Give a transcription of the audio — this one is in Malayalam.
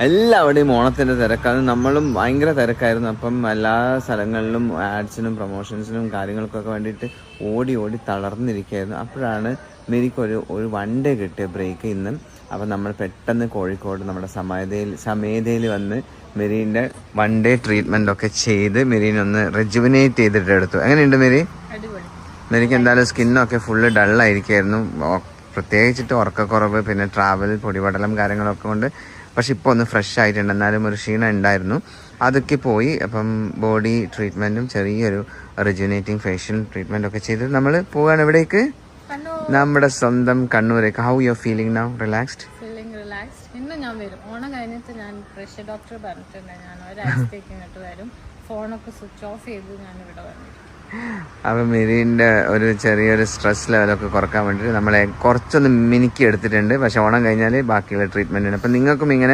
എല്ലാവിടെയും ഓണത്തിൻ്റെ തിരക്കാണ്. നമ്മളും ഭയങ്കര തിരക്കായിരുന്നു. അപ്പം എല്ലാ സ്ഥലങ്ങളിലും ആഡ്സിനും പ്രൊമോഷൻസിനും കാര്യങ്ങൾക്കൊക്കെ വേണ്ടിയിട്ട് ഓടി ഓടി തളർന്നിരിക്കുകയായിരുന്നു. അപ്പോഴാണ് മെരിക്കൊരു 1 ഡേ കിട്ടിയ ബ്രേക്ക് ഇന്ന്. അപ്പം നമ്മൾ പെട്ടെന്ന് കോഴിക്കോട് നമ്മുടെ സമേതയിൽ വന്ന് മെരീൻ്റെ 1 ഡേ ട്രീറ്റ്മെൻ്റ് ഒക്കെ ചെയ്ത് മെരീനൊന്ന് റെജുവിനേറ്റ് ചെയ്തിട്ട് എടുത്തു. എങ്ങനെയുണ്ട് മെരി? മെരിക്ക് എന്തായാലും സ്കിന്നൊക്കെ ഫുള്ള് ഡള്ളായിരിക്കുമായിരുന്നു. പ്രത്യേകിച്ചിട്ട് ഉറക്കക്കുറവ്, പിന്നെ ട്രാവൽ, പൊടിപടലം കാര്യങ്ങളൊക്കെ കൊണ്ട്. പക്ഷെ ഇപ്പോൾ ഒന്ന് ഫ്രഷ് ആയിട്ടുണ്ട്. എന്നാലും ഒരു ക്ഷീണം ഉണ്ടായിരുന്നു, അതൊക്കെ പോയി. അപ്പം ബോഡി ട്രീറ്റ്മെൻറ്റും ചെറിയൊരു റിജുനേറ്റിംഗ് ഫേഷ്യൽ ട്രീറ്റ്മെൻ്റ് ഒക്കെ ചെയ്ത് നമ്മൾ പോവുകയാണ് എവിടേക്ക്? നമ്മുടെ സ്വന്തം കണ്ണൂരേക്ക്. How you are feeling now? Relaxed? ഇന്ന് ഞാൻ വരും. ഓണം കഴിഞ്ഞിട്ട് ഞാൻ പ്രഷർ ഡോക്ടർ പറഞ്ഞിട്ടുണ്ട്, ഞാൻ ഒരാഴ്ചത്തേക്ക് ഇങ്ങോട്ട് വരും. ഫോണൊക്കെ സ്വിച്ച് ഓഫ് ചെയ്ത് ഞാൻ ഇവിടെ വന്നു. അപ്പം മെരീൻ്റെ ഒരു ചെറിയൊരു സ്ട്രെസ് ലെവലൊക്കെ കുറക്കാൻ വേണ്ടിയിട്ട് നമ്മളെ കുറച്ചൊന്ന് മിനുക്കി എടുത്തിട്ടുണ്ട്. പക്ഷെ ഓണം കഴിഞ്ഞാൽ ബാക്കിയുള്ള ട്രീറ്റ്മെൻറ്റിന്. അപ്പം നിങ്ങൾക്കും ഇങ്ങനെ